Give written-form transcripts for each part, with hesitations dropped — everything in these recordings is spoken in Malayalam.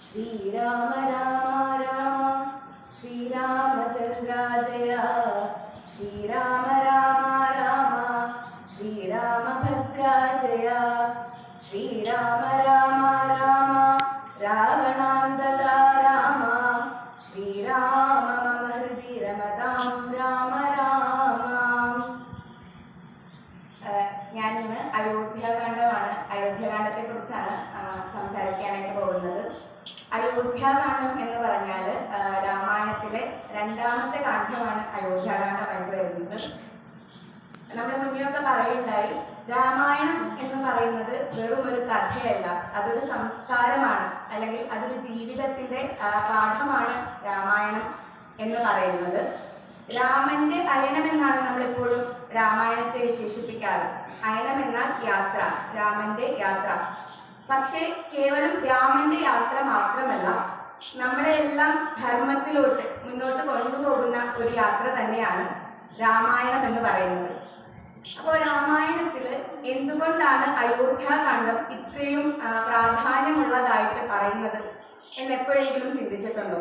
श्रीराम राम राम श्रीरामचंद्र जय। श्रीराम राम राम श्रीरामभद्र जय। श्रीराम राम राम रावणान्तक राम श्रीराम मम हृदि रमतां राम राम। ഞാനിന്ന് അയോധ്യാകാന്ഡമാണ് അയോധ്യാകാന്ഡത്തെക്കുറിച്ചാണ് സംസാരിക്കാനായിട്ട് പോകുന്നത്. അയോധ്യാകാന്ഡം എന്ന് പറഞ്ഞാൽ രാമായണത്തിലെ രണ്ടാമത്തെ കാണ്ഡമാണ് അയോധ്യാകാന്ഡമായിട്ട് വരുന്നത്. നമ്മൾ മുന്നേയൊക്കെ പറയുണ്ടായി, രാമായണം എന്ന് പറയുന്നത് വെറും ഒരു കഥയല്ല, അതൊരു സംസ്കാരമാണ്, അല്ലെങ്കിൽ അതൊരു ജീവിതത്തിന്റെ പാഠമാണ് രാമായണം എന്ന് പറയുന്നത്. രാമന്റെ അയനം എന്നാണ് നമ്മളെപ്പോഴും രാമായണത്തെ വിശേഷിപ്പിക്കാറ്. അയനം എന്നാൽ യാത്ര, രാമന്റെ യാത്ര. പക്ഷേ കേവലം രാമന്റെ യാത്ര മാത്രമല്ല, നമ്മളെല്ലാം ധർമ്മത്തിലോട്ട് മുന്നോട്ട് കൊണ്ടുപോകുന്ന ഒരു യാത്ര തന്നെയാണ് രാമായണം എന്ന് പറയുന്നത്. അപ്പോൾ രാമായണത്തിൽ എന്തുകൊണ്ടാണ് അയോധ്യാകാന്ഡം ഇത്രയും പ്രാധാന്യമുള്ളതായിട്ട് പറയുന്നത് എന്നെപ്പോഴെങ്കിലും ചിന്തിച്ചിട്ടുണ്ടോ?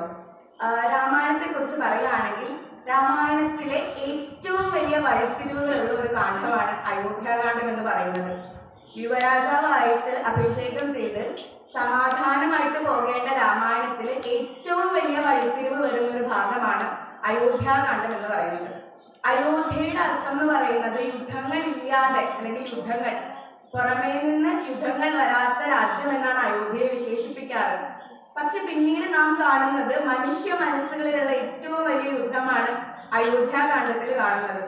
രാമായണത്തെ കുറിച്ച് പറയുകയാണെങ്കിൽ രാമായണത്തിലെ ഏറ്റവും വലിയ വഴിത്തിരിവുകളുള്ള ഒരു കാണ്ഡമാണ് അയോധ്യാകാന്ഡം എന്ന് പറയുന്നത്. യുവരാജാവായിട്ട് അഭിഷേകം ചെയ്ത് സമാധാനമായിട്ട് പോകേണ്ട രാമായണത്തിൽ ഏറ്റവും വലിയ വഴിത്തിരിവ് വരുന്ന ഒരു ഭാഗമാണ് അയോധ്യാകാന്ഡം എന്ന് പറയുന്നത്. അയോധ്യയുടെ അർത്ഥം എന്ന് പറയുന്നത് യുദ്ധങ്ങളില്ലാതെ, അല്ലെങ്കിൽ യുദ്ധങ്ങൾ പുറമേ നിന്ന് യുദ്ധങ്ങൾ വരാത്ത രാജ്യം എന്നാണ് അയോധ്യയെ വിശേഷിപ്പിക്കാറ്. പക്ഷെ പിന്നീട് നാം കാണുന്നത് മനുഷ്യ മനസ്സുകളിലുള്ള ഏറ്റവും വലിയ യുദ്ധമാണ് അയോധ്യാകാന്ഡത്തിൽ കാണുന്നത്.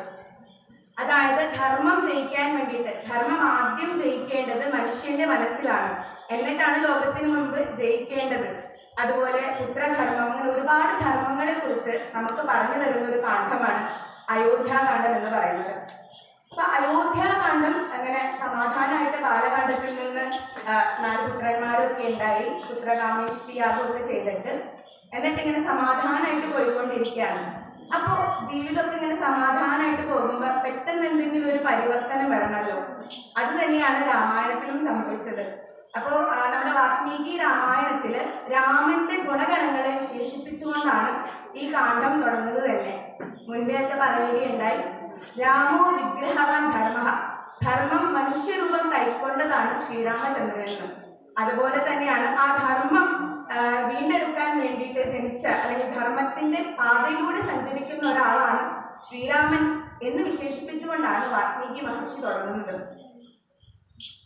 അതായത് ധർമ്മം ജയിക്കാൻ വേണ്ടിയിട്ട്, ധർമ്മം ആദ്യം ജയിക്കേണ്ടത് മനുഷ്യന്റെ മനസ്സിലാണ്, എന്നിട്ടാണ് ലോകത്തിന് മുൻപ് ജയിക്കേണ്ടത്. അതുപോലെ പുത്രധർമ്മം, അങ്ങനെ ഒരുപാട് ധർമ്മങ്ങളെ കുറിച്ച് നമുക്ക് പറഞ്ഞു തരുന്ന ഒരു കാണ്ഡമാണ് അയോധ്യാകാന്ഡം എന്ന് പറയുന്നത്. അപ്പൊ അയോധ്യാകാന്ഡം അങ്ങനെ സമാധാനമായിട്ട് ബാലകാന്ഡത്തിൽ നിന്ന് 4 പുത്രന്മാരൊക്കെ ഉണ്ടായി, പുത്രകാമേഷ്ടി യാഗമൊക്കെ ചെയ്തിട്ട് എന്നിട്ട് ഇങ്ങനെ സമാധാനമായിട്ട് പോയിക്കൊണ്ടിരിക്കുകയാണ്. അപ്പോൾ ജീവിതമൊക്കെ ഇങ്ങനെ സമാധാനമായിട്ട് പോകുമ്പോൾ പെട്ടെന്ന് എന്തെങ്കിലും ഒരു പരിവർത്തനം വരണമല്ലോ. അത് തന്നെയാണ് രാമായണത്തിലും സംഭവിച്ചത്. അപ്പോൾ നമ്മുടെ വാൽമീകി രാമായണത്തില് രാമന്റെ ഗുണഗണങ്ങളെ വിശേഷിപ്പിച്ചുകൊണ്ടാണ് ഈ കാണ്ഡം തുടങ്ങുന്നത് തന്നെ. മുൻപേയൊക്കെ പറയുകയുണ്ടായി, രാമോ വിഗ്രഹവാൻ ധർമ്മ, ധർമ്മം മനുഷ്യരൂപം കൈക്കൊണ്ടതാണ് ശ്രീരാമചന്ദ്രനെന്ന്. അതുപോലെ തന്നെയാണ് ആ ധർമ്മം വീണ്ടെടുക്കാൻ വേണ്ടിയിട്ട് ജനിച്ച, അല്ലെങ്കിൽ ധർമ്മത്തിന്റെ പാതയിലൂടെ സഞ്ചരിക്കുന്ന ഒരാളാണ് ശ്രീരാമൻ എന്ന് വിശേഷിപ്പിച്ചുകൊണ്ടാണ് വാൽമീകി മഹർഷി തുടങ്ങുന്നത്.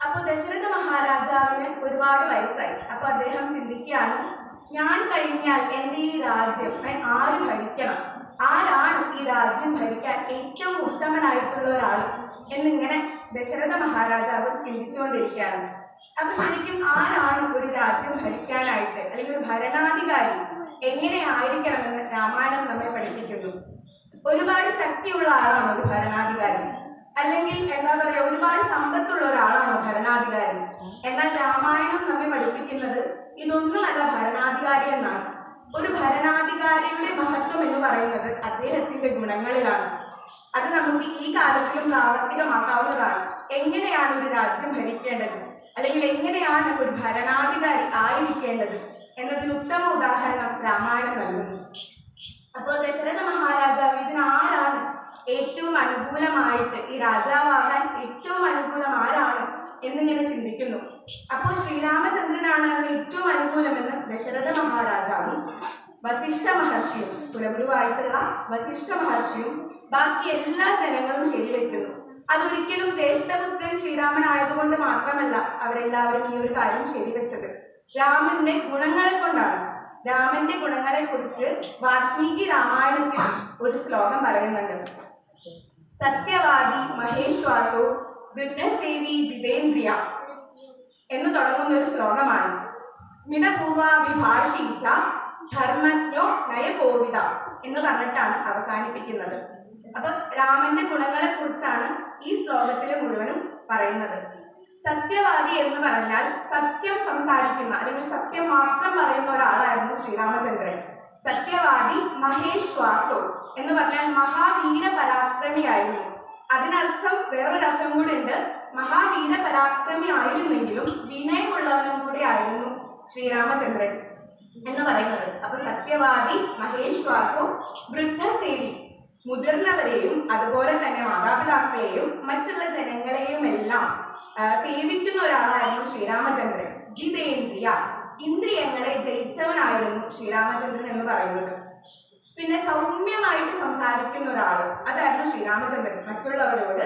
അപ്പൊ ദശരഥ മഹാരാജാവിന് ഒരുപാട് വയസ്സായി. അപ്പൊ അദ്ദേഹം ചിന്തിക്കുകയാണ്, ഞാൻ കഴിഞ്ഞാൽ എൻ്റെ ഈ രാജ്യം ആര് ഭരിക്കണം, ആരാണ് ഈ രാജ്യം ഭരിക്കാൻ ഏറ്റവും ഉത്തമനായിട്ടുള്ള ഒരാൾ എന്നിങ്ങനെ ദശരഥ മഹാരാജാവ് ചിന്തിച്ചുകൊണ്ടിരിക്കുകയാണ്. അപ്പൊ ശരിക്കും ആരാണ് ഒരു രാജ്യം ഭരിക്കാനായിട്ട്, അല്ലെങ്കിൽ ഒരു ഭരണാധികാരി എങ്ങനെ ആയിരിക്കണമെന്ന് രാമായണം നമ്മെ പഠിപ്പിക്കുന്നു. ഒരുപാട് ശക്തിയുള്ള ആളാണ് ഒരു ഭരണാധികാരി, അല്ലെങ്കിൽ എന്താ പറയുക, ഒരുപാട് സമ്പത്തുള്ള ഒരാളാണ് ഭരണാധികാരി. എന്നാൽ രാമായണം നമ്മെ പഠിപ്പിക്കുന്നത് ഇതൊന്നുമല്ല ഭരണാധികാരി എന്നാണ്. ഒരു ഭരണാധികാരിയുടെ മഹത്വം എന്ന് പറയുന്നത് അദ്ദേഹത്തിന്റെ ഗുണങ്ങളിലാണ്. അത് നമുക്ക് ഈ കാലത്തിലും പ്രാവർത്തികമാക്കാവുന്നതാണ്. എങ്ങനെയാണ് ഒരു രാജ്യം ഭരിക്കേണ്ടത്, അല്ലെങ്കിൽ എങ്ങനെയാണ് ഒരു ഭരണാധികാരി ആയിരിക്കേണ്ടത് എന്നതിന് ഉത്തമ ഉദാഹരണം രാമായണം നൽകുന്നു. അപ്പോൾ ദശരഥ മഹാരാജാവ് ഇതിനാരാണ് ഏറ്റവും അനുകൂലമായിട്ട്, ഈ രാജാവാകാൻ ഏറ്റവും അനുകൂലം ആരാണ് എന്നിങ്ങനെ ചിന്തിക്കുന്നു. അപ്പോൾ ശ്രീരാമചന്ദ്രനാണ് അതിന് ഏറ്റവും അനുകൂലമെന്ന് ദശരഥ മഹാരാജാവും വസിഷ്ഠ മഹർഷിയും, കുലഗുരുവായിട്ടുള്ള വസിഷ്ഠ മഹർഷിയും ബാക്കി എല്ലാ ജനങ്ങളും ശരിവെക്കുന്നു. അതൊരിക്കലും ജ്യേഷ്ഠപുത്രൻ ശ്രീരാമനായതുകൊണ്ട് മാത്രമല്ല അവരെല്ലാവരും ഈ ഒരു കാര്യം ശരിവെച്ചത്, രാമന്റെ ഗുണങ്ങളെ കൊണ്ടാണ്. രാമന്റെ ഗുണങ്ങളെ കുറിച്ച് വാൽമീകി രാമായണത്തിൽ ഒരു ശ്ലോകം പറയുന്നുണ്ട്. സത്യവാദി മഹേശ്വാസോ വൃദ്ധസേവി ജിതേന്ദ്രിയ എന്ന് തുടങ്ങുന്ന ഒരു ശ്ലോകമാണ്. സ്മിതപൂർവാഭിഭാഷീച്ച ധർമ്മജ്ഞോ നയകോവിത എന്ന് പറഞ്ഞിട്ടാണ് അവസാനിപ്പിക്കുന്നത്. അപ്പൊ രാമന്റെ ഗുണങ്ങളെ കുറിച്ചാണ് ഈ ശ്ലോകത്തിലെ മുഴുവനും പറയുന്നത്. സത്യവാദി എന്ന് പറഞ്ഞാൽ സത്യം സംസാരിക്കുന്ന, അല്ലെങ്കിൽ സത്യം മാത്രം പറയുന്ന ഒരാളായിരുന്നു ശ്രീരാമചന്ദ്രൻ. സത്യവാദി മഹേശ്വാസോ എന്ന് പറഞ്ഞാൽ മഹാവീര പരാക്രമിയായിരുന്നു. അതിനർത്ഥം വേറൊരർത്ഥം കൂടി ഉണ്ട്. മഹാവീര പരാക്രമി ആയിരുന്നെങ്കിലും വിനയമുള്ളവനും കൂടി ആയിരുന്നു ശ്രീരാമചന്ദ്രൻ. എന്ന് പറയുന്നത്. അപ്പൊ സത്യവാദി, മഹേശ്വാസോ, വൃദ്ധസേവി, മുതിർന്നവരെയും അതുപോലെ തന്നെ മാതാപിതാക്കളെയും മറ്റുള്ള ജനങ്ങളെയും എല്ലാം സേവിക്കുന്ന ഒരാളായിരുന്നു ശ്രീരാമചന്ദ്രൻ. ജിതേന്ദ്രിയ, ഇന്ദ്രിയങ്ങളെ ജയിച്ചവനായിരുന്നു ശ്രീരാമചന്ദ്രൻ എന്ന് പറയുന്നത്. പിന്നെ സൗമ്യമായിട്ട് സംസാരിക്കുന്ന ഒരാള്, അതായിരുന്നു ശ്രീരാമചന്ദ്രൻ. മറ്റുള്ളവരോട്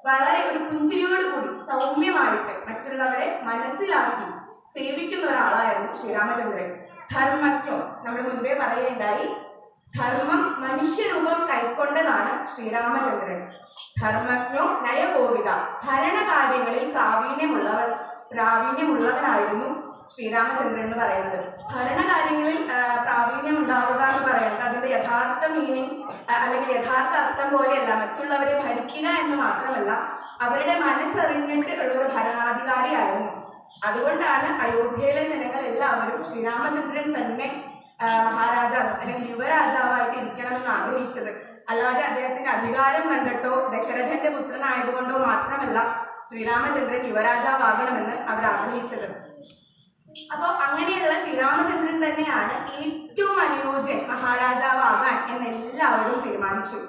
വളരെ ഒരു പുഞ്ചിരിയോടുകൂടി സൗമ്യമായിട്ട് മറ്റുള്ളവരെ മനസ്സിലാക്കി സേവിക്കുന്ന ഒരാളായിരുന്നു ശ്രീരാമചന്ദ്രൻ. ധർമ്മജ്ഞോ, നമ്മൾ മുൻപേ പറയുകയുണ്ടായി, ധർമ്മം മനുഷ്യരൂപം കൈക്കൊണ്ടതാണ് ശ്രീരാമചന്ദ്രൻ. ധർമ്മജ്ഞോ നയകോവിത, ഭരണകാര്യങ്ങളിൽ പ്രാവീണ്യമുള്ളവനായിരുന്നു ശ്രീരാമചന്ദ്രൻ എന്ന് പറയുന്നത്. ഭരണകാര്യങ്ങളിൽ പ്രാവീണ്യം ഉണ്ടാവുക എന്ന് പറയുന്നത് അതിന്റെ യഥാർത്ഥ മീനിങ് അല്ലെങ്കിൽ യഥാർത്ഥ അർത്ഥം പോലെയല്ല. മറ്റുള്ളവരെ ഭരിക്കുക എന്ന് മാത്രമല്ല, അവരുടെ മനസ്സറിഞ്ഞിട്ട് ഉള്ള ഒരു ഭരണാധികാരിയായിരുന്നു. അതുകൊണ്ടാണ് അയോധ്യയിലെ ജനങ്ങൾ എല്ലാവരും ശ്രീരാമചന്ദ്രൻ തന്നെ മഹാരാജാവ് അല്ലെങ്കിൽ യുവരാജാവായിട്ട് ഇരിക്കണമെന്ന് ആഗ്രഹിച്ചത്. അല്ലാതെ അദ്ദേഹത്തിന്റെ അധികാരം കണ്ടിട്ടോ ദശരഥന്റെ പുത്രനായതുകൊണ്ടോ മാത്രമല്ല ശ്രീരാമചന്ദ്രൻ യുവരാജാവാകണമെന്ന് അവർ ആഗ്രഹിച്ചത്. അപ്പോൾ അങ്ങനെയുള്ള ശ്രീരാമചന്ദ്രൻ തന്നെയാണ് ഏറ്റവും അനുയോജ്യൻ മഹാരാജാവാകാൻ എന്നെല്ലാവരും തീരുമാനിച്ചു.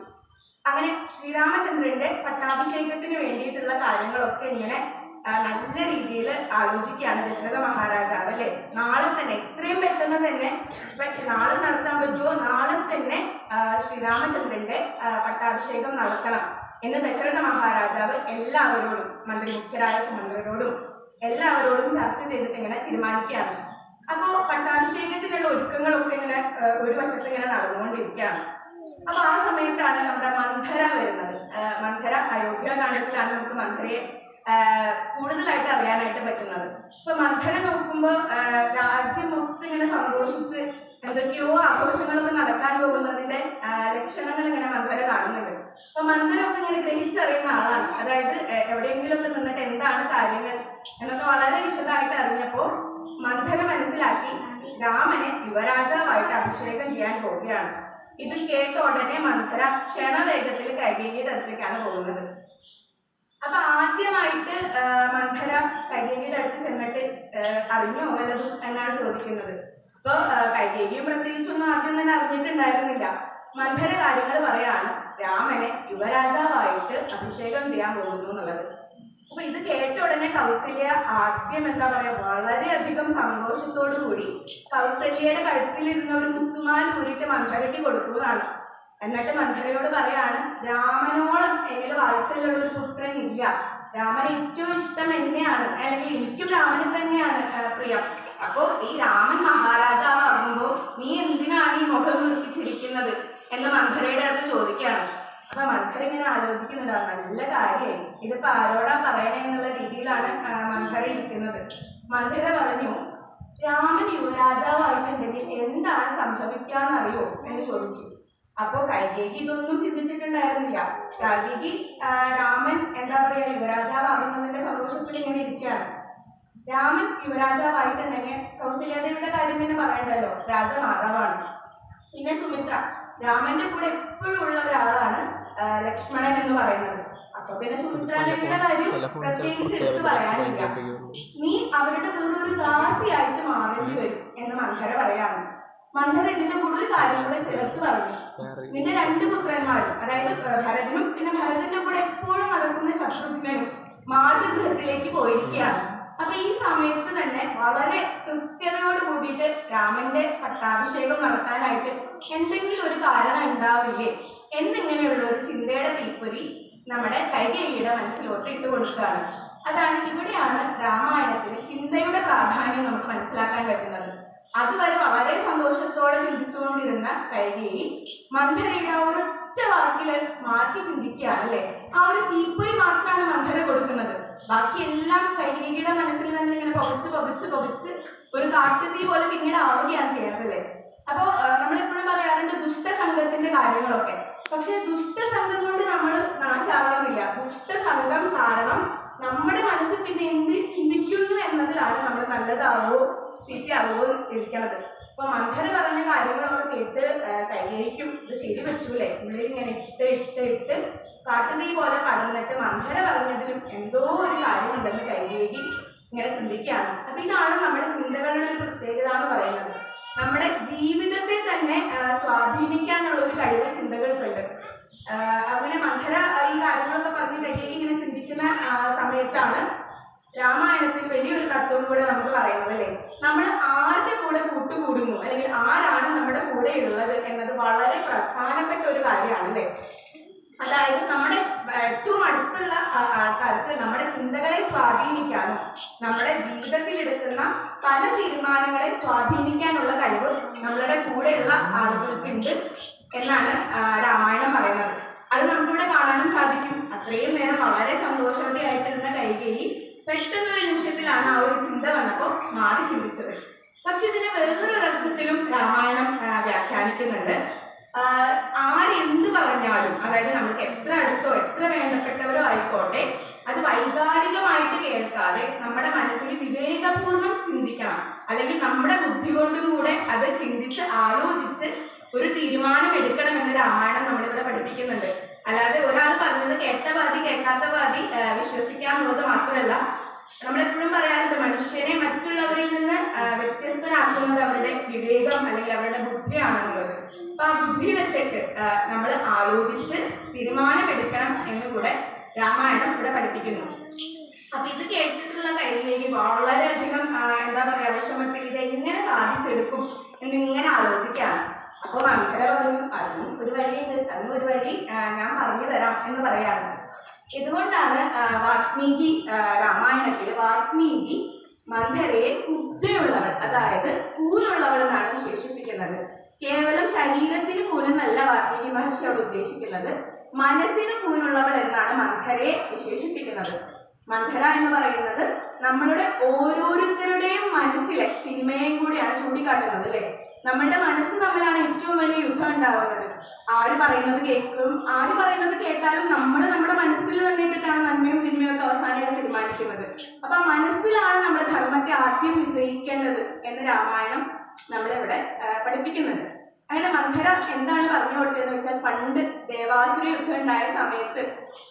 അങ്ങനെ ശ്രീരാമചന്ദ്രന്റെ പട്ടാഭിഷേകത്തിന് വേണ്ടിയിട്ടുള്ള കാര്യങ്ങളൊക്കെ ഇങ്ങനെ നല്ല രീതിയിൽ ആലോചിക്കുകയാണ് ദശരഥ മഹാരാജാവ്. അല്ലെ, നാളെ തന്നെ എത്രയും പെട്ടെന്ന് തന്നെ നാളെ നടത്താൻ പറ്റുമോ, നാളെ തന്നെ ശ്രീരാമചന്ദ്രന്റെ പട്ടാഭിഷേകം നടത്തണം എന്ന് ദശരഥ മഹാരാജാവ് എല്ലാവരോടും, മുഖ്യരായ സുമന്ത്രരോടും എല്ലാവരോടും ചർച്ച ചെയ്തിട്ട് ഇങ്ങനെ തീരുമാനിക്കുകയാണ്. അപ്പോ പട്ടാഭിഷേകത്തിനുള്ള ഒരുക്കങ്ങളൊക്കെ ഇങ്ങനെ ഒരു വശത്ത് ഇങ്ങനെ നടന്നുകൊണ്ടിരിക്കുകയാണ്. അപ്പൊ ആ സമയത്താണ് നമ്മുടെ മന്ധര വരുന്നത്. മന്ധര അയോധ്യാകാന്ഡത്തിലാണ് നമുക്ക് മന്ധരയെ കൂടുതലായിട്ട് അറിയാനായിട്ട് പറ്റുന്നത്. ഇപ്പൊ മന്ധര നോക്കുമ്പോൾ രാജ്യം മൊത്തം ഇങ്ങനെ സന്തോഷിച്ച് എന്തൊക്കെയോ ആഘോഷങ്ങളൊക്കെ നടക്കാൻ പോകുന്നതിന്റെ ലക്ഷണങ്ങൾ ഇങ്ങനെ മന്ധര കാണുന്നുണ്ട്. അപ്പൊ മന്ധരൊക്കെ ഇങ്ങനെ ഗ്രഹിച്ചറിയുന്ന ആളാണ്. അതായത് എവിടെയെങ്കിലും ഒക്കെ നിന്നിട്ട് എന്താണ് കാര്യങ്ങൾ എന്നൊക്കെ വളരെ വിശദമായിട്ട് അറിഞ്ഞപ്പോ മന്ധര മനസ്സിലാക്കി രാമനെ യുവരാജാവായിട്ട് അഭിഷേകം ചെയ്യാൻ പോവുകയാണ്. ഇത് കേട്ട ഉടനെ മന്ധര ക്ഷണവേഗത്തിൽ കൈകേയിയുടെ അടുത്തേക്കാണ് പോകുന്നത്. അപ്പൊ ആദ്യമായിട്ട് മന്ധര കൈകേയിയുടെ അടുത്ത് ചെന്നിട്ട് അറിഞ്ഞോ വല്ലതും എന്നാണ് ചോദിക്കുന്നത്. അപ്പൊ കൈകേയിയും പ്രത്യേകിച്ചൊന്നും ആദ്യം തന്നെ അറിഞ്ഞിട്ടുണ്ടായിരുന്നില്ല. മന്ധര കാര്യങ്ങൾ പറയാണ് രാമനെ യുവരാജാവായിട്ട് അഭിഷേകം ചെയ്യാൻ പോകുന്നു എന്നുള്ളത്. അപ്പൊ ഇത് കേട്ട ഉടനെ കൗസല്യ ആദ്യം എന്താ പറയാ, വളരെയധികം സന്തോഷത്തോടു കൂടി കൗസല്യയുടെ കഴുത്തിലിരുന്ന ഒരു മുത്തുമാല ഊരിട്ട് മന്ധരയ്ക്ക് കൊടുക്കുന്നതാണ്. എന്നിട്ട് മന്ധരയോട് പറയാണ്, രാമനോളം എന്നിൽ വാത്സല്യമുള്ള ഒരു പുത്രൻ ഇല്ല, രാമൻ ഏറ്റവും ഇഷ്ടം എന്നെയാണ്, അല്ലെങ്കിൽ എനിക്കും രാമന് തന്നെയാണ് പ്രിയം. അപ്പോ ഈ രാമൻ മഹാരാജാവാകുമ്പോ നീ എന്തിനാണ് ഈ മുഖം വീർപ്പിച്ചിരിക്കുന്നത് എന്ന് മന്ധരയുടെ അടുത്ത് ചോദിക്കുകയാണ്. അപ്പൊ മന്ധര ഇങ്ങനെ ആലോചിക്കുന്നുണ്ടാവും, നല്ല കാര്യമായി, ഇതിപ്പോ ആരോടാ പറയണേ എന്നുള്ള രീതിയിലാണ് മന്ധര ഇരിക്കുന്നത്. മന്ധര പറഞ്ഞു, രാമൻ യുവരാജാവായിട്ടുണ്ടെങ്കിൽ എന്താണ് സംഭവിക്കാന്നറിയോ എന്ന് ചോദിച്ചു. അപ്പോ കൈകേയി ഇതൊന്നും ചിന്തിച്ചിട്ടുണ്ടായിരുന്നില്ല. കൈകേയി രാമൻ എന്താ പറയാ യുവരാജാവാകുന്നതിന്റെ സന്തോഷത്തിൽ ഇങ്ങനെ ഇരിക്കുകയാണ്. രാമൻ യുവരാജാവായിട്ടുണ്ടെങ്കിൽ കൗസല്യാദേവിയുടെ കാര്യം തന്നെ പറയണ്ടല്ലോ, രാജമാതാവാണ്. പിന്നെ സുമിത്ര, രാമന്റെ കൂടെ എപ്പോഴും ഉള്ള ഒരാളാണ് ലക്ഷ്മണൻ എന്ന് പറയുന്നത്. അപ്പൊ പിന്നെ സുമിത്രാദേവിയുടെ കാര്യം പ്രത്യേകിച്ച് എടുത്ത് പറയാനില്ല. നീ അവരുടെ വേറൊരു ദാസിയായിട്ട് മാറേണ്ടി വരും എന്ന് മന്ധര പറയാണ്. മന്ധര ഇതിന്റെ കൂടെ ഒരു കാര്യം കൂടെ ചേർത്ത് പറഞ്ഞു, നിന്റെ 2 പുത്രന്മാരും, അതായത് ഭരതനും പിന്നെ ഭരതന്റെ കൂടെ എപ്പോഴും നടക്കുന്ന ശത്രുഘ്നനും മാതൃഗൃഹത്തിലേക്ക് പോയിരിക്കുകയാണ്. അപ്പൊ ഈ സമയത്ത് തന്നെ വളരെ കൃത്യതയോട് കൂടിയിട്ട് രാമന്റെ പട്ടാഭിഷേകം നടത്താനായിട്ട് എന്തെങ്കിലും ഒരു കാരണം ഉണ്ടാവില്ലേ എന്നിങ്ങനെയുള്ള ഒരു ചിന്തയുടെ തീപ്പൊരി നമ്മുടെ കൈകേയിയുടെ മനസ്സിലോട്ട് ഇട്ട് കൊടുക്കുകയാണ്. ഇവിടെയാണ് രാമായണത്തിൽ ചിന്തയുടെ പ്രാധാന്യം നമുക്ക് മനസ്സിലാക്കാൻ പറ്റുന്നത്. അതുവരെ വളരെ സന്തോഷത്തോടെ ചിന്തിച്ചുകൊണ്ടിരുന്ന കൈകേയി മന്ധരയുടെ ആ ഒരൊറ്റ വാക്കിൽ മാറ്റി ചിന്തിക്കുകയാണ്. അല്ലെ, ആ ഒരു തീപ്പൊരി മാത്രമാണ് മന്ധര കൊടുക്കുന്നത്. ബാക്കിയെല്ലാം കൈകേയിയുടെ മനസ്സിൽ തന്നെ ഇങ്ങനെ പുകച്ച് ഒരു കാട്ടുതീ പോലെ പിന്നീട് ആവുകയാണ് ചെയ്യുന്നത്. അല്ലേ, അപ്പോ നമ്മളെപ്പോഴും പറയാറുണ്ട് ദുഷ്ടസംഘത്തിന്റെ കാര്യങ്ങളൊക്കെ. പക്ഷെ ദുഷ്ടസംഘം കൊണ്ട് നമ്മൾ നാശാവണമെന്നില്ല. ദുഷ്ടസംഘം കാരണം നമ്മുടെ മനസ്സ് പിന്നെ എന്ത് ചിന്തിക്കുന്നു എന്നതിലാണ് നമ്മൾ നല്ലതാവോ ചീത്തയാവോ ഇരിക്കണത്. അപ്പൊ മന്ധര പറഞ്ഞ കാര്യങ്ങളൊക്കെ കേട്ട് കൈകേയിക്കും ഇത് ശരി വെച്ചൂല്ലേ, ഉള്ളിൽ ഇങ്ങനെ ഇട്ട് കാട്ടുതീ പോലെ പടർന്നിട്ട് മന്ധര പറഞ്ഞതിലും എന്തോ ഒരു കാര്യമുണ്ടെന്ന് കൈകേയി ഇങ്ങനെ ചിന്തിക്കുകയാണ്. അപ്പൊ ഇതാണ് നമ്മുടെ ചിന്തകളുടെ ഒരു പ്രത്യേകത എന്ന് പറയുന്നത്. നമ്മുടെ ജീവിതത്തെ തന്നെ സ്വാധീനിക്കാനുള്ള ഒരു കഴിവ് ചിന്തകൾക്കുണ്ട്. അങ്ങനെ മന്ധര ഈ കാര്യങ്ങളൊക്കെ പറഞ്ഞ് കയ്യേലി ഇങ്ങനെ ചിന്തിക്കുന്ന സമയത്താണ് രാമായണത്തിൽ വലിയൊരു തത്വം കൂടെ നമുക്ക് പറയുന്നത് അല്ലേ. നമ്മൾ ആരുടെ കൂടെ കൂട്ടുകൂടുന്നു അല്ലെങ്കിൽ ആരാണ് നമ്മുടെ കൂടെ ഉള്ളത് എന്നത് വളരെ പ്രധാനപ്പെട്ട ഒരു കാര്യമാണ് അല്ലേ. അതായത് നമ്മുടെ ഏറ്റവും അടുത്തുള്ള ആൾക്കാർക്ക് നമ്മുടെ ചിന്തകളെ സ്വാധീനിക്കാനും നമ്മുടെ ജീവിതത്തിൽ എടുക്കുന്ന പല തീരുമാനങ്ങളെ സ്വാധീനിക്കാനുള്ള കഴിവ് നമ്മളുടെ കൂടെയുള്ള ആളുകൾക്കുണ്ട് എന്നാണ് രാമായണം പറയുന്നത്. അത് നമുക്കിവിടെ കാണാനും സാധിക്കും. അത്രയും നേരം വളരെ സന്തോഷവതിയായിട്ടിരുന്ന കൈകേയി പെട്ടെന്നൊരു നിമിഷത്തിലാണ് ആ ഒരു ചിന്ത വന്നപ്പോൾ മാറി ചിന്തിച്ചത്. പക്ഷെ ഇതിനെ വേറൊരു അർത്ഥത്തിലും രാമായണം വ്യാഖ്യാനിക്കുന്നുണ്ട്. ആരെന്ത് പറഞ്ഞാലും, അതായത് നമുക്ക് എത്ര അടുത്തോ എത്ര വേണ്ടപ്പെട്ടവരോ ആയിക്കോട്ടെ, അത് വൈകാരികമായിട്ട് കേൾക്കാതെ നമ്മുടെ മനസ്സിൽ വിവേകപൂർവ്വം ചിന്തിക്കണം. അല്ലെങ്കിൽ നമ്മുടെ ബുദ്ധി കൊണ്ടും കൂടെ അത് ചിന്തിച്ച് ആലോചിച്ച് ഒരു തീരുമാനം എടുക്കണമെന്ന് രാമായണം നമ്മളിവിടെ പഠിപ്പിക്കുന്നുണ്ട്. അല്ലാതെ ഒരാൾ പറഞ്ഞത് കേട്ട പാതി കേൾക്കാത്ത പാതി വിശ്വസിക്കാന്നുള്ളത് മാത്രമല്ല, നമ്മളെപ്പോഴും പറയാറുണ്ട് മനുഷ്യനെ മറ്റുള്ളവരിൽ നിന്ന് വ്യത്യസ്തനാക്കുന്നത് അവരുടെ വിവേകം അല്ലെങ്കിൽ അവരുടെ ബുദ്ധിയാണെന്നുള്ളത്. അപ്പൊ ആ ബുദ്ധി വെച്ചിട്ട് നമ്മൾ ആലോചിച്ച് തീരുമാനമെടുക്കണം എന്നുകൂടെ രാമായണം ഇവിടെ പഠിപ്പിക്കുന്നു. അപ്പൊ ഇത് കേട്ടിട്ടുള്ള കൈകേയി വളരെയധികം എന്താ പറയാ വിഷമത്തിൽ ഇത് എങ്ങനെ സാധിച്ചെടുക്കും എന്നിങ്ങനെ ആലോചിക്കാണ്. അപ്പൊ മന്ധര പറഞ്ഞു അതിനും ഒരു വഴിയുണ്ട്, അതിനും ഒരു വഴി ഞാൻ പറഞ്ഞു തരാം എന്ന് പറയാണ്. ഇതുകൊണ്ടാണ് വാൽമീകി രാമായണത്തിൽ വാൽമീകി മന്ധരയെ കുബ്ജയുള്ളവൾ, അതായത് കൂനുള്ളവൾ എന്നാണ് വിശേഷിപ്പിക്കുന്നത്. കേവലം ശരീരത്തിന് കൂനെന്നല്ല വാൽമീകി മഹർഷി അവിടെ ഉദ്ദേശിക്കുന്നത്, മനസ്സിന് കൂനുള്ളവൾ എന്നാണ് മന്ധരയെ വിശേഷിപ്പിക്കുന്നത്. മന്ധര എന്ന് പറയുന്നത് നമ്മളുടെ ഓരോരുത്തരുടെയും മനസ്സിലെ തിന്മയും കൂടിയാണ് ചൂണ്ടിക്കാട്ടുന്നത് അല്ലെ. നമ്മളുടെ മനസ്സ് തമ്മിലാണ് ഏറ്റവും വലിയ യുദ്ധം ഉണ്ടാവുന്നത്. ആര് പറയുന്നത് കേൾക്കും, ആര് പറയുന്നത് കേട്ടാലും നമ്മൾ നമ്മുടെ മനസ്സിൽ തന്നെ ഇട്ടിട്ടാണ് നന്മയും തിന്മയും ഒക്കെ അവസാനമായിട്ട് തീരുമാനിക്കുന്നത്. അപ്പൊ ആ മനസ്സിലാണ് നമ്മുടെ ധർമ്മത്തെ ആദ്യം വിജയിക്കേണ്ടത് എന്ന് രാമായണം നമ്മളിവിടെ പഠിപ്പിക്കുന്നുണ്ട്. അങ്ങനെ മന്ധര എന്താണ് പറഞ്ഞു കൊടുത്തതെന്ന് വെച്ചാൽ, പണ്ട് ദേവാസുര യുദ്ധം ഉണ്ടായ സമയത്ത്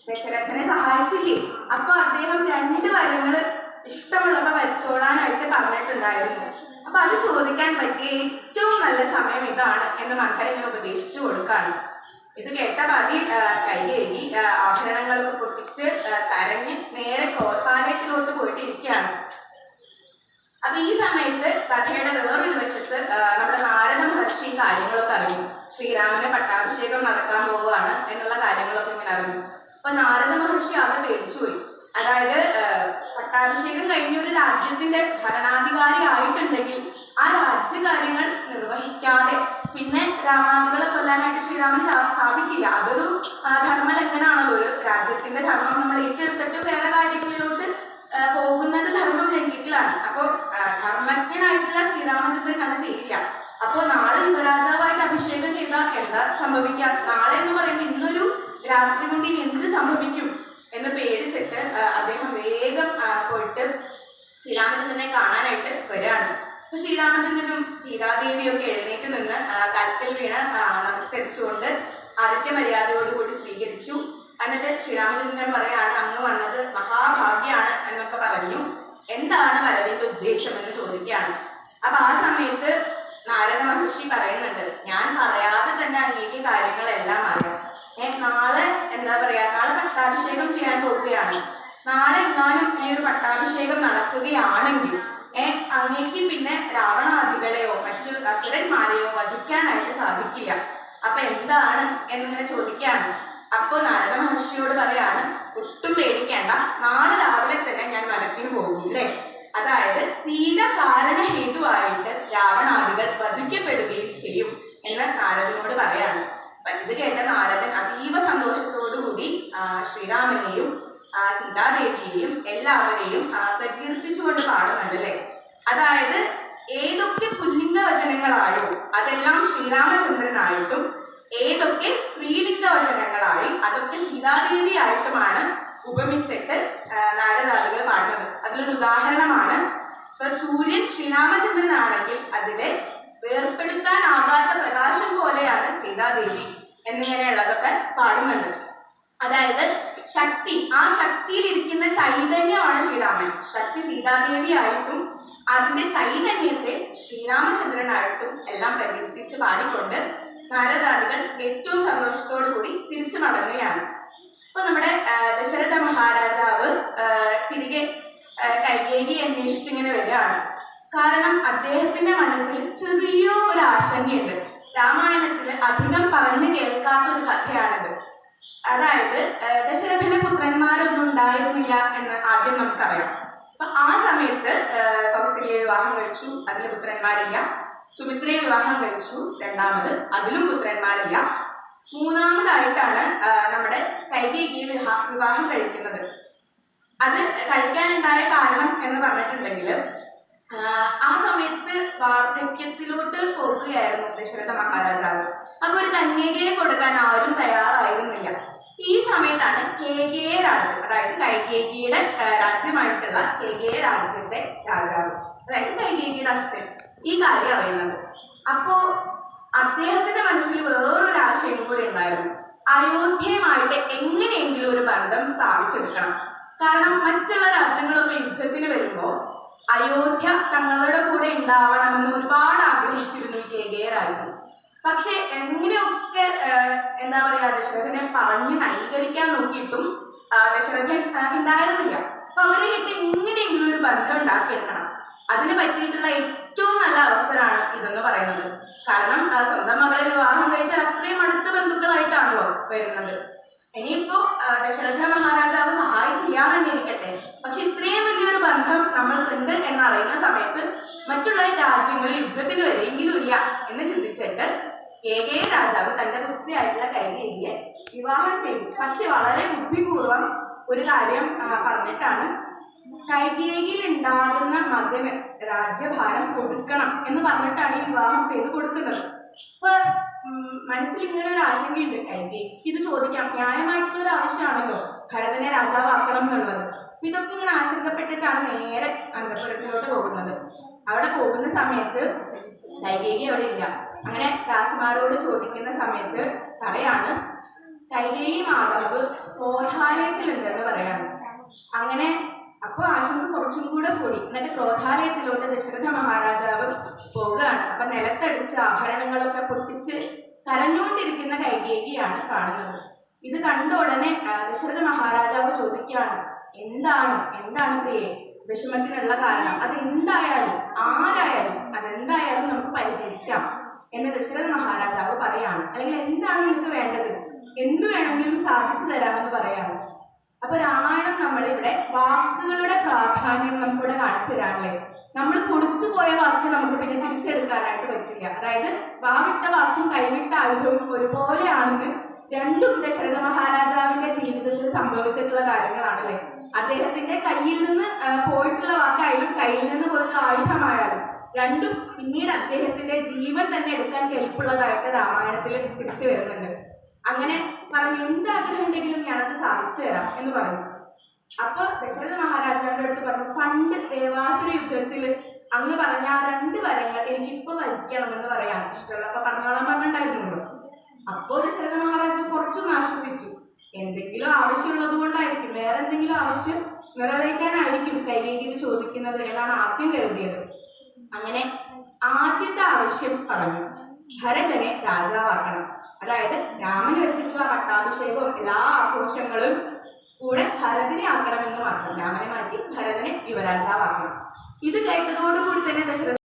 ദശരഥനെ സഹായിച്ചില്ലേ, അപ്പൊ അദ്ദേഹം 2 വരങ്ങള് ഇഷ്ടമുള്ളവ വരച്ചോളാനായിട്ട് പറഞ്ഞിട്ടുണ്ടായിരുന്നു. അപ്പൊ അത് ചോദിക്കാൻ പറ്റിയ ഏറ്റവും നല്ല സമയം ഇതാണ് എന്ന് മന്ധര ഇങ്ങനെ ഉപദേശിച്ചു കൊടുക്കാണ്. ഇത് കേട്ട പാതി കൈകേയി ആഭരണങ്ങളൊക്കെ പൊട്ടിച്ച് കരഞ്ഞ് നേരെ ക്രോധാലയത്തിലോട്ട് പോയിട്ട് ഇരിക്കുകയാണ്. അപ്പൊ ഈ സമയത്ത് കഥയുടെ വേറൊരു വശത്ത് നമ്മുടെ നാരദ മഹർഷി കാര്യങ്ങളൊക്കെ അറിഞ്ഞു. ശ്രീരാമന് പട്ടാഭിഷേകം നടക്കാൻ പോവുകയാണ് എന്നുള്ള കാര്യങ്ങളൊക്കെ ഇങ്ങനെ അറിഞ്ഞു. അപ്പൊ നാരദ മഹർഷി ആകെ പേടിച്ചുപോയി. അതായത് പട്ടാഭിഷേകം കഴിഞ്ഞ ഒരു രാജ്യത്തിന്റെ ഭരണാധികാരി ആയിട്ടുണ്ടെങ്കിൽ ആ രാജ്യകാര്യങ്ങൾ നിർവഹിക്കാതെ പിന്നെ രാമാദികളെ കൊല്ലാനായിട്ട് ശ്രീരാമൻ സാധിക്കില്ല. അതൊരു ധർമ്മലംഘനാണല്ലോ. ഒരു രാജ്യത്തിന്റെ ധർമ്മം നമ്മൾ ഏറ്റെടുത്തിട്ട് വേറെ കാര്യങ്ങളിലോട്ട് പോകുന്നത് ധർമ്മം ലംഘിക്കലാണ്. അപ്പൊ ധർമ്മജ്ഞനായിട്ടുള്ള ശ്രീരാമചന്ദ്രൻ അത് ചെയ്യില്ല. അപ്പോ നാളെ യുവരാജാവായിട്ട് അഭിഷേകം ചെയ്താൽ എന്താ സംഭവിക്കാം, നാളെ എന്ന് പറയുമ്പോൾ ഇന്നൊരു രാത്രി കൊണ്ട് ഇനി എന്ത് സംഭവിക്കും എന്ന് പേടിച്ചിട്ട് അദ്ദേഹം വേഗം പോയിട്ട് ശ്രീരാമചന്ദ്രനെ കാണാനായിട്ട് വരികയാണ്. അപ്പൊ ശ്രീരാമചന്ദ്രനും സീതാദേവിയും ഒക്കെ എഴുന്നേറ്റ് നിന്ന് കൽക്കൽ വീണ് നമസ്കരിച്ചുകൊണ്ട് ആദിത്യ മര്യാദയോടുകൂടി സ്വീകരിച്ചു. എന്നിട്ട് ശ്രീരാമചന്ദ്രൻ പറയാണ്, അങ്ങ് വന്നത് മഹാഭാഗ്യാണ് എന്നൊക്കെ പറഞ്ഞു. എന്താണ് വരവിന്റെ ഉദ്ദേശം എന്ന് ചോദിക്കുകയാണ്. അപ്പൊ ആ സമയത്ത് നാരദ മഹർഷി പറയുന്നുണ്ട്, ഞാൻ പറയാതെ തന്നെ അങ്ങേക്ക് കാര്യങ്ങളെല്ലാം അറിയാം. നാളെ എന്താ പറയാ, നാളെ പട്ടാഭിഷേകം ചെയ്യാൻ പോവുകയാണ്. നാളെ എങ്ങാനും ഈ ഒരു പട്ടാഭിഷേകം നടക്കുകയാണെങ്കിൽ അങ്ങേക്ക് പിന്നെ രാവണാദികളെയോ മറ്റു അസുരന്മാരെയോ വധിക്കാനായിട്ട് സാധിക്കില്ല. അപ്പൊ എന്താണ് എന്നിങ്ങനെ ചോദിക്കുകയാണ്. അപ്പോ നാരദ മഹർഷിയോട് പറയാണ്, ഒട്ടും പേടിക്കേണ്ട, നാളെ രാവിലെ തന്നെ ഞാൻ വനത്തിന് പോകും അല്ലേ. അതായത് സീത കാരണഹേതുവായിട്ട് രാവണാദികൾ വധിക്കപ്പെടുകയും ചെയ്യും എന്ന് നാരദനോട് പറയാണ്. ഇത് കേട്ട നാരദൻ അതീവ സന്തോഷത്തോടുകൂടി ശ്രീരാമനെയും സീതാദേവിയെയും എല്ലാവരെയും പ്രകീർത്തിച്ചുകൊണ്ട് പാടുന്നുണ്ട് അല്ലേ. അതായത് ഏതൊക്കെ പുല്ലിംഗ വചനങ്ങളായോ അതെല്ലാം ശ്രീരാമചന്ദ്രനായിട്ടും ഏതൊക്കെ സ്ത്രീലിംഗ വചനങ്ങളായി അതൊക്കെ സീതാദേവി ആയിട്ടുമാണ് ഉപമിച്ചിട്ട് നാരദാദികൾ പാടുന്നത്. അതിലൊരു ഉദാഹരണമാണ്, ഇപ്പൊ സൂര്യൻ ശ്രീരാമചന്ദ്രനാണെങ്കിൽ അതിലെ വേർപ്പെടുത്താനാകാത്ത പ്രകാശം പോലെയാണ് സീതാദേവി എന്നിങ്ങനെയുള്ളതൊക്കെ പാടുന്നുണ്ട്. അതായത് ശക്തി, ആ ശക്തിയിൽ ഇരിക്കുന്ന ചൈതന്യമാണ് ശ്രീരാമൻ. ശക്തി സീതാദേവി ആയിട്ടും അതിന്റെ ചൈതന്യത്തെ ശ്രീരാമചന്ദ്രനായിട്ടും എല്ലാം പ്രകീർത്തിച്ച് പാടിക്കൊണ്ട് നാരദാദികൾ ഏറ്റവും സന്തോഷത്തോടു കൂടി തിരിച്ചു മടങ്ങുകയാണ്. അപ്പൊ നമ്മുടെ ദശരഥ മഹാരാജാവ് തിരികെ കൈകേയി അന്വേഷിച്ച് ഇങ്ങനെ വരികയാണ്. കാരണം അദ്ദേഹത്തിന്റെ മനസ്സിൽ ചെറിയ ഒരു ആശങ്കയുണ്ട്. രാമായണത്തിൽ അധികം പറഞ്ഞു കേൾക്കാത്ത ഒരു കഥയാണിത്. അതായത് ദശരഥന്റെ പുത്രന്മാരൊന്നും ഉണ്ടായിരുന്നില്ല എന്ന് ആദ്യം നമുക്കറിയാം. അപ്പൊ ആ സമയത്ത് കൗസല്യ വിവാഹം കഴിച്ചു, അതിൽ പുത്രന്മാരില്ല. സുമിത്രയെ വിവാഹം കഴിച്ചു, രണ്ടാമത്, അതിലും പുത്രന്മാരില്ല. മൂന്നാമതായിട്ടാണ് നമ്മുടെ കൈകേയിയെ വിവാഹം കഴിക്കുന്നത്. അത് കഴിക്കാനുണ്ടായ കാരണം എന്ന് പറഞ്ഞിട്ടുണ്ടെങ്കിൽ ആ സമയത്ത് വാർദ്ധക്യത്തിലോട്ട് പോകുകയായിരുന്നു ദശരഥ മഹാരാജാവ്. അപ്പൊ ഒരു കന്യകയെ കൊടുക്കാൻ ആരും തയ്യാറായിരുന്നില്ല. ഈ സമയത്താണ് കേകേയ രാജ്യം, അതായത് കൈകേയിയുടെ രാജ്യമായിട്ടുള്ള കേകേയ രാജ്യത്തെ രാജാവ്, അതായത് കൈകേയിയുടെ അച്ഛൻ, ഈ കാര്യം അറിയുന്നത്. അപ്പോ അദ്ദേഹത്തിന്റെ മനസ്സിൽ വേറൊരു ആശയം കൂടി ഉണ്ടായിരുന്നു. അയോധ്യയുമായിട്ട് എങ്ങനെയെങ്കിലും ഒരു ബന്ധം സ്ഥാപിച്ചെടുക്കണം. കാരണം മറ്റുള്ള രാജ്യങ്ങളൊക്കെ യുദ്ധത്തിന് വരുമ്പോൾ അയോധ്യ തങ്ങളുടെ കൂടെ ഉണ്ടാവണമെന്ന് ഒരുപാട് ആഗ്രഹിച്ചിരുന്നു കേകേയ രാജ്യം. പക്ഷെ എങ്ങനെയൊക്കെ എന്താ പറയാ ദശരഥനെ പറഞ്ഞ് നൈകരിക്കാൻ നോക്കിയിട്ടും ദശരഥൻ ഉണ്ടായിരുന്നില്ല. അപ്പൊ അവരെ കിട്ടി എങ്ങനെയെങ്കിലും ഒരു ബന്ധം ഉണ്ടാക്കിയെടുക്കണം. അതിന് പറ്റിയിട്ടുള്ള ഏറ്റവും നല്ല അവസരമാണ് ഇതെന്ന് പറയുന്നത്. കാരണം സ്വന്തം മകളെ വിവാഹം കഴിച്ചാൽ അത്രയും അടുത്ത ബന്ധുക്കളായിട്ടാണല്ലോ വരുന്നത്. ഇനിയിപ്പോ ദശരഥ മഹാരാജാവ് സഹായിച്ചില്ലാന്ന് തന്നെ ഇരിക്കട്ടെ, പക്ഷെ ഇത്രയും വലിയൊരു ബന്ധം നമ്മൾക്കുണ്ട് എന്നറിയുന്ന സമയത്ത് മറ്റുള്ള രാജ്യങ്ങൾ യുദ്ധത്തിന് വരെയെങ്കിലും ഇല്ല എന്ന് ചിന്തിച്ചിട്ട് കേകേയ രാജാവ് തന്റെ പുത്രിയായിട്ടുള്ള കൈകേയിയെ വിവാഹം ചെയ്തു. പക്ഷെ വളരെ ബുദ്ധിപൂർവം ഒരു കാര്യം പറഞ്ഞിട്ടാണ് കൈകേയിയിൽ ഉണ്ടാകുന്ന മകന് രാജ്യഭാരം കൊടുക്കണം എന്ന് പറഞ്ഞിട്ടാണ് ഈ വിവാഹം ചെയ്ത് കൊടുക്കുന്നത്. അപ്പൊ മനസ്സിൽ ഇങ്ങനെ ഒരു ആശങ്കയുണ്ട്. കൈകേയിക്ക് ഇത് ചോദിക്കാം, ന്യായമായിട്ടുള്ള ഒരു ആവശ്യമാണല്ലോ ഭരതനെ രാജാവാക്കണം എന്നുള്ളത്. ഇതൊക്കെ ഇങ്ങനെ ആശങ്കപ്പെട്ടിട്ടാണ് നേരെ അന്തഃപുരത്തിലോട്ട് പോകുന്നത്. അവിടെ പോകുന്ന സമയത്ത് കൈകേയി അവിടെ ഇല്ല. അങ്ങനെ ദാസിമാരോട് ചോദിക്കുന്ന സമയത്ത് പറയാണ് കൈകേയി മാതാവ് ക്രോധാലയത്തിലുണ്ടെന്ന് പറയാണ്. അങ്ങനെ അപ്പോൾ ആശങ്ക കുറച്ചും കൂടെ കൂടി. എന്നിട്ട് ക്രോധാലയത്തിലോട്ട് ദശരഥ മഹാരാജാവ് പോകുകയാണ്. അപ്പൊ നിലത്തടിച്ച് ആഭരണങ്ങളൊക്കെ പൊട്ടിച്ച് കരഞ്ഞുകൊണ്ടിരിക്കുന്ന കൈകേയിയാണ് കാണുന്നത്. ഇത് കണ്ട ഉടനെ ദശരഥ മഹാരാജാവ് ചോദിക്കുകയാണ്, എന്താണ് പ്രിയേ വിഷമത്തിനുള്ള കാരണം? അത് എന്തായാലും ആരായാലും അതെന്തായാലും നമുക്ക് പരിഹരിക്കാം എന്ന് ദശരഥ മഹാരാജാവ് പറയാണ്. അല്ലെങ്കിൽ എന്താണ് നിനക്ക് വേണ്ടത്, എന്തു വേണമെങ്കിലും സാധിച്ചു തരാമെന്ന് പറയാണ്. അപ്പൊ രാമായണം നമ്മളിവിടെ വാക്കുകളുടെ പ്രാധാന്യം നമുക്കിവിടെ കാണിച്ചു തരാണല്ലേ. നമ്മൾ കൊടുത്തുപോയ വാക്ക് നമുക്ക് പിന്നെ തിരിച്ചെടുക്കാനായിട്ട് പറ്റില്ല. അതായത് വാവിട്ട വാക്കും കൈവിട്ട ആയുധവും ഒരുപോലെയാണെന്ന് രണ്ടും ദശരഥ മഹാരാജാവിന്റെ ജീവിതത്തിൽ സംഭവിച്ചിട്ടുള്ള കാര്യങ്ങളാണല്ലേ. അദ്ദേഹത്തിന്റെ കയ്യിൽ നിന്ന് പോയിട്ടുള്ള വാക്കായാലും കയ്യിൽ നിന്ന് പോയിട്ടുള്ള ആയുധമായാലും രണ്ടും പിന്നീട് അദ്ദേഹത്തിന്റെ ജീവൻ തന്നെ എടുക്കാൻ കെൽപ്പുള്ളതായിട്ട് രാമായണത്തിൽ തിരിച്ചു വരുന്നുണ്ട്. അങ്ങനെ പറഞ്ഞു, എന്താഗ്രഹം ഉണ്ടെങ്കിലും ഞാനത് സാധിച്ചു തരാം എന്ന് പറഞ്ഞു. അപ്പൊ ദശരഥ മഹാരാജാവിന്റെ അടുത്ത് പറഞ്ഞു, പണ്ട് ദേവാസുര യുദ്ധത്തിൽ അങ്ങ് പറഞ്ഞ ആ 2 വരങ്ങൾ എനിക്കിപ്പോ വഹിക്കണം എന്ന് പറയാൻ ഇഷ്ടമുള്ളപ്പോ പറഞ്ഞോളാൻ പറഞ്ഞിട്ടുണ്ടായിരുന്നുള്ളൂ. അപ്പോ ദശരഥ മഹാരാജാവ് കുറച്ചൊന്ന് ആശ്വസിച്ചു. എന്തെങ്കിലും ആവശ്യമുള്ളത് കൊണ്ടായിരിക്കും, വേറെ എന്തെങ്കിലും ആവശ്യം നിറവേറ്റാനായിരിക്കും കൈകേയി ചോദിക്കുന്നത് എന്നാണ് ആദ്യം കരുതിയത്. അങ്ങനെ ആദ്യത്തെ ആവശ്യം പറഞ്ഞു, ഭരതനെ രാജാവാക്കണം. അതായത് രാമന് വെച്ചിട്ടുള്ള പട്ടാഭിഷേകവും എല്ലാ ആഘോഷങ്ങളും കൂടെ ഭരതനെ ആക്കണമെന്ന് മാത്രം. രാമനെ മാറ്റി ഭരതനെ യുവരാജാവാക്കണം. ഇത് കേട്ടതോടുകൂടി തന്നെ ദശരഥ